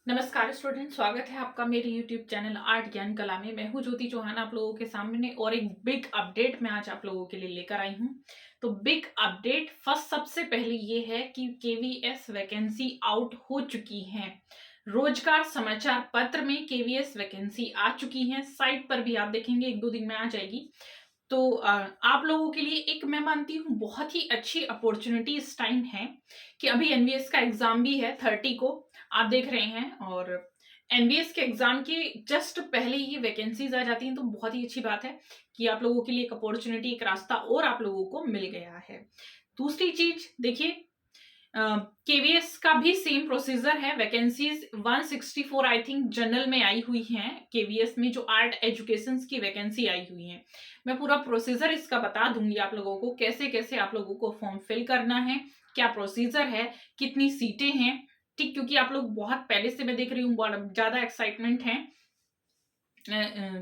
नमस्कार स्टूडेंट, स्वागत है आपका मेरे YouTube चैनल आर्ट ज्ञान कला में। मैं हूं ज्योति चौहान आप लोगों के सामने और एक बिग अपडेट मैं आज आप लोगों के लिए लेकर आई हूं। तो बिग अपडेट फर्स्ट सबसे पहले ये है कि केवीएस वैकेंसी आउट हो चुकी है। रोजगार समाचार पत्र में केवीएस वैकेंसी आ चुकी है। साइट पर भी आप देखेंगे 1-2 दिन में आ जाएगी। तो आप लोगों के लिए एक मैं मानती हूँ बहुत ही अच्छी अपॉर्चुनिटी इस टाइम है कि अभी एनवीएस का एग्जाम भी है 30 को आप देख रहे हैं। और एनवीएस के एग्जाम के जस्ट पहले ही वैकेंसीज आ जाती हैं, तो बहुत ही अच्छी बात है कि आप लोगों के लिए एक अपॉर्चुनिटी, एक रास्ता और आप लोगों को मिल गया है। दूसरी चीज देखिए, केवीएस का भी सेम प्रोसीजर है। वैकेंसीज 164 आई थिंक जनरल में आई हुई हैं। केवीएस में जो आर्ट एजुकेशन की वैकेंसी आई हुई है, मैं पूरा प्रोसीजर इसका बता दूंगी आप लोगों को, कैसे कैसे आप लोगों को फॉर्म फिल करना है, क्या प्रोसीजर है, कितनी सीटें हैं। ठीक, क्योंकि आप लोग बहुत पहले से मैं देख रही हूँ बहुत ज्यादा एक्साइटमेंट है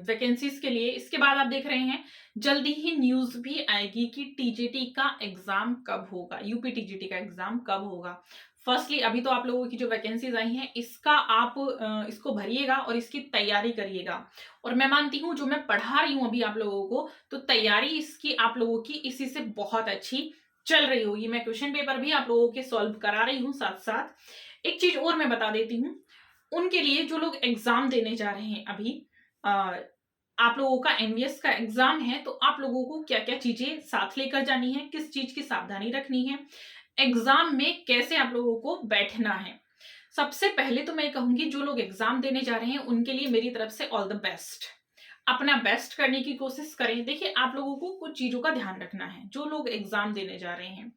वैकेंसीज के लिए। इसके बाद आप देख रहे हैं जल्दी ही न्यूज भी आएगी कि टीजीटी का एग्जाम कब होगा, यूपी टीजीटी का एग्जाम कब होगा। फर्स्टली अभी तो आप लोगों की जो वैकेंसीज आई हैं इसका आप इसको भरिएगा और इसकी तैयारी करिएगा। और मैं मानती हूँ जो मैं पढ़ा रही हूँ अभी आप लोगों को, तो तैयारी इसकी आप लोगों की इसी से बहुत अच्छी चल रही होगी। मैं क्वेश्चन पेपर भी आप लोगों के सॉल्व करा रही हूँ साथ साथ। एक चीज और मैं बता देती हूँ उनके लिए जो लोग एग्जाम देने जा रहे हैं अभी, आप लोगों का एनवीएस का एग्जाम है, तो आप लोगों को क्या क्या चीजें साथ लेकर जानी है, किस चीज की सावधानी रखनी है, एग्जाम में कैसे आप लोगों को बैठना है। सबसे पहले तो मैं कहूंगी जो लोग एग्जाम देने जा रहे हैं उनके लिए मेरी तरफ से ऑल द बेस्ट। अपना बेस्ट करने की कोशिश करें। देखिए, आप लोगों को कुछ चीजों का ध्यान रखना है जो लोग एग्जाम देने जा रहे हैं।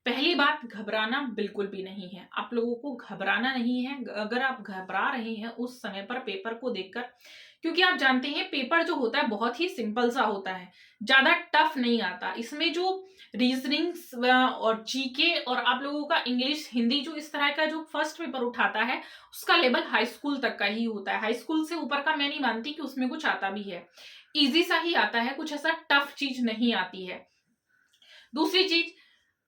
पहली बात, घबराना बिल्कुल भी नहीं है। आप लोगों को घबराना नहीं है। अगर आप घबरा रहे हैं उस समय पर पेपर को देखकर, क्योंकि आप जानते हैं पेपर जो होता है बहुत ही सिंपल सा होता है, ज्यादा टफ नहीं आता। इसमें जो रीजनिंग्स और जीके और आप लोगों का इंग्लिश हिंदी जो इस तरह का जो फर्स्ट पेपर उठाता है उसका लेवल हाई स्कूल तक का ही होता है। हाई स्कूल से ऊपर का मैं नहीं मानती कि उसमें कुछ आता भी है। इजी सा ही आता है, कुछ ऐसा टफ चीज नहीं आती है। दूसरी चीज,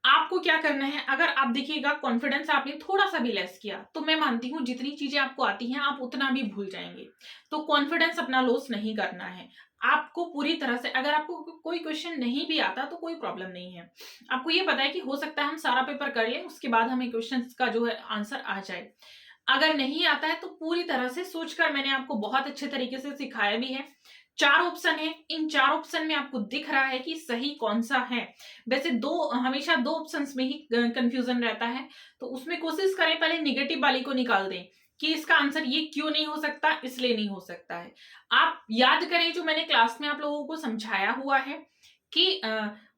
आपको क्या करना है, अगर आप देखिएगा कॉन्फिडेंस आपने थोड़ा सा भी लेस किया तो मैं मानती हूँ जितनी चीजें आपको आती हैं आप उतना भी भूल जाएंगे। तो कॉन्फिडेंस अपना लॉस नहीं करना है। आपको पूरी तरह से, अगर आपको कोई क्वेश्चन नहीं भी आता तो कोई प्रॉब्लम नहीं है। आपको ये पता है कि हो सकता है हम सारा पेपर कर लें, उसके बाद हमें क्वेश्चन का जो है आंसर आ जाए। अगर नहीं आता है तो पूरी तरह से सोचकर, मैंने आपको बहुत अच्छे तरीके से सिखाया भी है। 4 ऑप्शन है, इन 4 ऑप्शन में आपको दिख रहा है कि सही कौन सा है। वैसे दो, हमेशा 2 ऑप्शंस में ही कंफ्यूजन रहता है, तो उसमें कोशिश करें पहले निगेटिव वाली को निकाल दें कि इसका आंसर ये क्यों नहीं हो सकता, इसलिए नहीं हो सकता है। आप याद करें जो मैंने क्लास में आप लोगों को समझाया हुआ है कि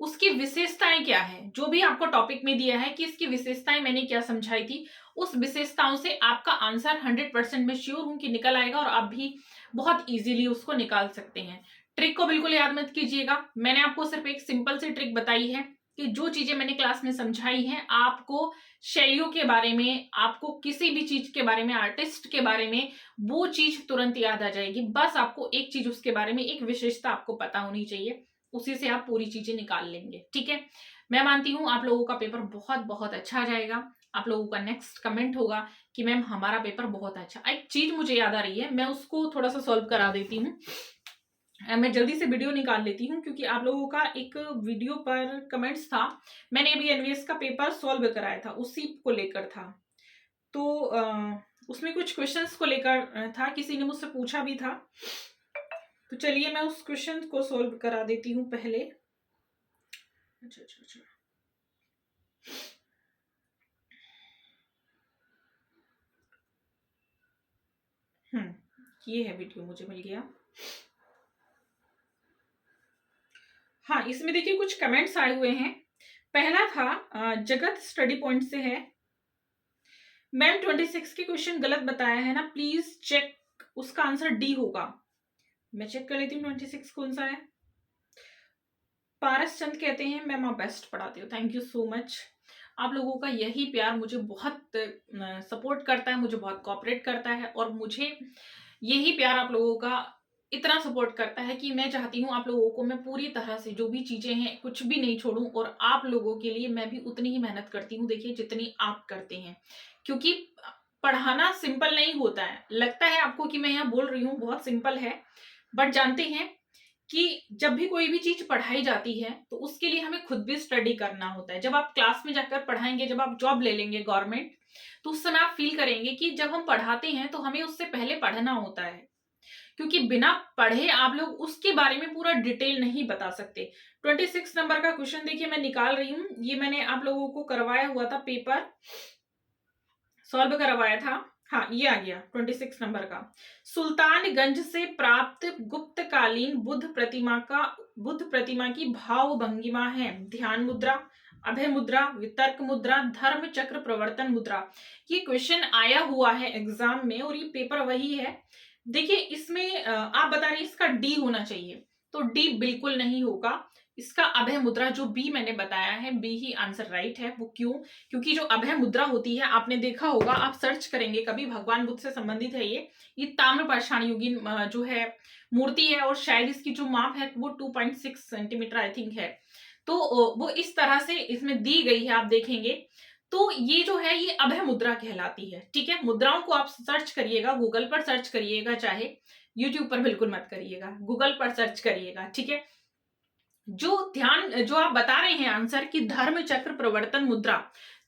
उसकी विशेषताएं क्या है। जो भी आपको टॉपिक में दिया है कि इसकी विशेषताएं मैंने क्या समझाई थी, उस विशेषताओं से आपका आंसर 100% मैं श्योर हूं कि निकल आएगा और आप भी बहुत इजीली उसको निकाल सकते हैं। ट्रिक को बिल्कुल याद मत कीजिएगा, मैंने आपको सिर्फ एक सिंपल सी ट्रिक बताई है कि जो चीजें मैंने क्लास में समझाई हैं, आपको शैलियों के बारे में, आपको किसी भी चीज के बारे में, आर्टिस्ट के बारे में वो चीज तुरंत याद आ जाएगी। बस आपको एक चीज उसके बारे में, एक विशेषता आपको पता होनी चाहिए, उसी से आप पूरी चीजें निकाल लेंगे। ठीक है, मैं मानती हूँ आप लोगों का पेपर बहुत बहुत अच्छा जाएगा। आप लोगों का नेक्स्ट कमेंट होगा कि मैम हमारा पेपर बहुत अच्छा। एक चीज मुझे याद आ रही है, मैं उसको थोड़ा सा सॉल्व करा देती हूँ। मैं जल्दी से वीडियो निकाल लेती हूँ क्योंकि आप लोगों का एक वीडियो पर कमेंट्स था। मैंने अभी एनवीएस का पेपर सॉल्व कराया था, उसी को लेकर था। तो उसमें कुछ क्वेश्चंस को लेकर था, किसी ने मुझसे पूछा भी था। तो चलिए मैं उस क्वेश्चन को सॉल्व करा देती हूँ पहले। अच्छा अच्छा अच्छा, ये है वीडियो, मुझे मिल गया। हाँ, इसमें देखिए कुछ कमेंट्स आए हुए हैं। पहला था जगत स्टडी पॉइंट से है, मैम 26 के क्वेश्चन गलत बताया है ना, प्लीज चेक, उसका आंसर डी होगा। मैं चेक कर लेती हूँ 26 कौन सा है। पारस चंद कहते हैं मैम आप बेस्ट पढ़ाते हो, थैंक यू सो मच। आप लोगों का यही प्यार मुझे बहुत सपोर्ट करता है, मुझे बहुत कोऑपरेट करता है, और मुझे यही प्यार आप लोगों का इतना सपोर्ट करता है कि मैं चाहती हूँ आप लोगों को मैं पूरी तरह से जो भी चीजें हैं कुछ भी नहीं छोड़ूं, और आप लोगों के लिए मैं भी उतनी ही मेहनत करती हूँ देखिए जितनी आप करते हैं। क्योंकि पढ़ाना सिंपल नहीं होता है। लगता है आपको कि मैं यहाँ बोल रही हूँ बहुत सिंपल है, बट जानते हैं कि जब भी कोई भी चीज पढ़ाई जाती है तो उसके लिए हमें खुद भी स्टडी करना होता है। जब आप क्लास में जाकर पढ़ाएंगे, जब आप जॉब ले लेंगे गवर्नमेंट, तो उस समय आप फील करेंगे कि जब हम पढ़ाते हैं तो हमें उससे पहले पढ़ना होता है, क्योंकि बिना पढ़े आप लोग उसके बारे में पूरा डिटेल नहीं बता सकते। 26 नंबर का क्वेश्चन देखिए मैं निकाल रही हूँ, ये मैंने आप लोगों को करवाया हुआ था, पेपर सॉल्व करवाया था। हाँ, ये आ गया 26 नंबर का। सुल्तानगंज से प्राप्त गुप्तकालीन बुद्ध प्रतिमा की भाव भंगिमा है ध्यान मुद्रा, अभय मुद्रा, वितर्क मुद्रा, धर्म चक्र प्रवर्तन मुद्रा। ये क्वेश्चन आया हुआ है एग्जाम में और ये पेपर वही है। देखिए इसमें आप बता रहे इसका डी होना चाहिए, तो डी बिल्कुल नहीं होगा। इसका अभय मुद्रा जो बी मैंने बताया है, बी ही आंसर राइट है। वो क्यों? क्योंकि जो अभय मुद्रा होती है, आपने देखा होगा, आप सर्च करेंगे कभी, भगवान बुद्ध से संबंधित है ये ताम्र पाषाण युगीन जो है मूर्ति है, और शायद इसकी जो माप है वो 2.6 सेंटीमीटर आई थिंक है। तो वो इस तरह से इसमें दी गई है, आप देखेंगे तो ये जो है ये अभय मुद्रा कहलाती है। ठीक है, मुद्राओं को आप सर्च करिएगा, गूगल पर सर्च करिएगा, चाहे यूट्यूब पर बिल्कुल मत करिएगा, गूगल पर सर्च करिएगा। ठीक है, जो आप बता रहे हैं आंसर की धर्म चक्र प्रवर्तन मुद्रा,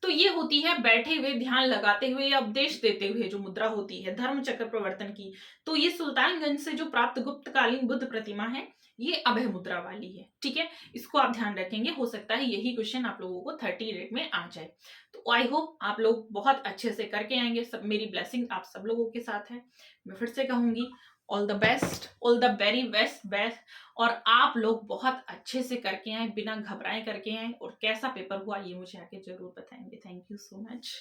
तो ये होती है बैठे हुए ध्यान लगाते हुए या उपदेश देते हुए जो मुद्रा होती है धर्म चक्र प्रवर्तन की। तो ये सुल्तानगंज से जो प्राप्त गुप्तकालीन बुद्ध प्रतिमा है, ये अभय मुद्रा वाली है। ठीक है, इसको आप ध्यान रखेंगे, हो सकता है यही क्वेश्चन आप लोगों को 30 रेट में आ जाए। तो आई होप आप लोग बहुत अच्छे से करके आएंगे। सब मेरी ब्लेसिंग आप सब लोगों के साथ है। मैं फिर से कहूंगी, all the best, all the very best best. और आप लोग बहुत अच्छे से करके आए, बिना घबराए करके आए, और कैसा पेपर हुआ ये मुझे आके जरूर बताएंगे। Thank you so much.